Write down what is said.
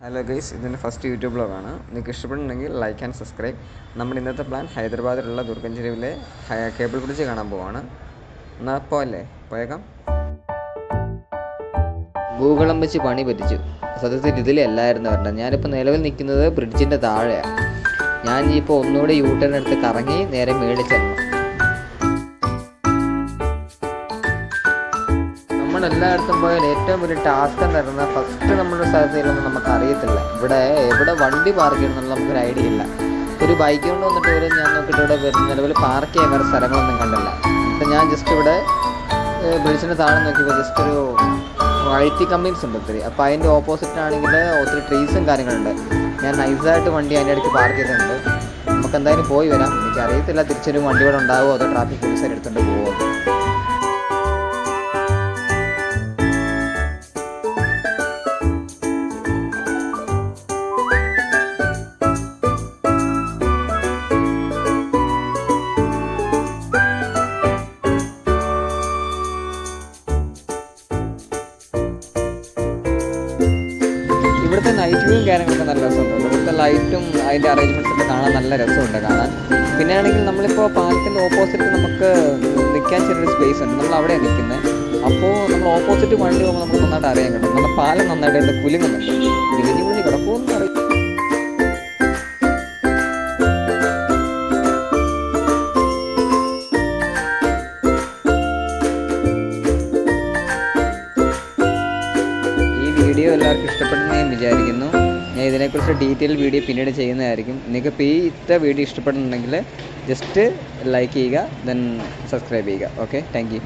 Hello guys, ഇതിൻ്റെ first YouTube ബ്ലോഗാണ്. നിങ്ങൾക്ക് ഇഷ്ടപ്പെടുന്നുണ്ടെങ്കിൽ ലൈക്ക് ആൻഡ് സബ്സ്ക്രൈബ്. നമ്മുടെ ഇന്നത്തെ പ്ലാൻ ഹൈദരാബാദിലുള്ള ദുർഗഞ്ചെരുവിലെ കേബിൾ ബ്രിഡ്ജ് കാണാൻ പോവാണ്. എന്നാൽ പോയല്ലേ, പോയേക്കാം. ഭൂകളം വെച്ച് പണി പറ്റിച്ചു. സത്യത്തിൽ ഇതിലല്ലായിരുന്നു വരേണ്ടത്. ഞാനിപ്പോൾ നിലവിൽ നിൽക്കുന്നത് ബ്രിഡ്ജിൻ്റെ താഴെയാണ്. ഞാൻ ഇപ്പോൾ ഒന്നുകൂടെ യൂട്ടേൺ എടുത്ത് കറങ്ങി നേരെ മേളിൽ ചെല്ലണം. നമ്മളെല്ലായിടത്തും പോയാൽ ഏറ്റവും വലിയ ടാസ്ക് എന്ന് പറയുന്നത് ഫസ്റ്റ് നമ്മുടെ സ്ഥലത്ത് ചെല്ലുമ്പോൾ നമുക്ക് അറിയത്തില്ല എവിടെ വണ്ടി പാർക്ക് ചെയ്യണമെന്നുള്ള നമുക്കൊരു ഐഡിയ ഇല്ല. ഒരു ബൈക്ക് കൊണ്ട് വന്നിട്ട് വരെ ഞാൻ നോക്കിയിട്ട് ഇവിടെ നിലവിൽ പാർക്ക് ചെയ്യാൻ വേറെ സ്ഥലങ്ങളൊന്നും കണ്ടില്ല. അപ്പം ഞാൻ ജസ്റ്റ് ഇവിടെ ബ്രിഡ്ജിൻ്റെ താഴെ നോക്കിയപ്പോൾ ജസ്റ്റ് ഒരു IT കമ്പനീസ് ഉണ്ട് ഒത്തിരി. അപ്പോൾ അതിൻ്റെ ഓപ്പോസിറ്റാണെങ്കിൽ ഒത്തിരി ട്രീസും കാര്യങ്ങളുണ്ട്. ഞാൻ നൈസായിട്ട് വണ്ടി അതിൻ്റെ ഇടയ്ക്ക് പാർക്ക് ചെയ്തിട്ടുണ്ട്. നമുക്ക് എന്തായാലും പോയി വരാം. എനിക്കറിയത്തില്ല തിരിച്ചൊരു വണ്ടി ഇവിടെ ഉണ്ടാവുമോ അതോ ട്രാഫിക് പോലീസുകാർ എടുത്തുകൊണ്ട് പോകുമോ. ഇവിടുത്തെ നൈറ്റ് വ്യൂവും കാര്യങ്ങളൊക്കെ നല്ല രസമുണ്ട്. ഇവിടുത്തെ ലൈറ്റും അതിൻ്റെ അറേഞ്ച്മെൻറ്റ്സൊക്കെ കാണാൻ നല്ല രസമുണ്ട് കാണാൻ. പിന്നെ ആണെങ്കിൽ നമ്മളിപ്പോൾ പാലത്തിൻ്റെ ഓപ്പോസിറ്റ് നമുക്ക് നിൽക്കാൻ ചെറിയൊരു സ്പേസ് ഉണ്ട്. നമ്മൾ അവിടെയാണ് നിൽക്കുന്നത്. അപ്പോൾ നമ്മൾ ഓപ്പോസിറ്റ് വണ്ടി പോകുമ്പോൾ നമുക്ക് നന്നായിട്ട് അറിയാൻ കിട്ടും. നമ്മുടെ പാലം നന്നായിട്ട് കുലുങ്ങുന്നുണ്ട്. കുലുങ്ങി കിടക്കുമെന്ന് അറിയാം. വീഡിയോ എല്ലാവർക്കും ഇഷ്ടപ്പെടുമെന്ന് ഞാൻ വിചാരിക്കുന്നു. ഞാൻ ഇതിനെക്കുറിച്ച് ഡീറ്റെയിൽ വീഡിയോ പിന്നീട് ചെയ്യുന്നതായിരിക്കും. നിങ്ങൾക്ക് ഇത്ര വീഡിയോ ഇഷ്ടപ്പെടുന്നുണ്ടെങ്കിൽ ജസ്റ്റ് ലൈക്ക് ചെയ്യുക, ദെൻ സബ്സ്ക്രൈബ് ചെയ്യുക. Okay, thank you.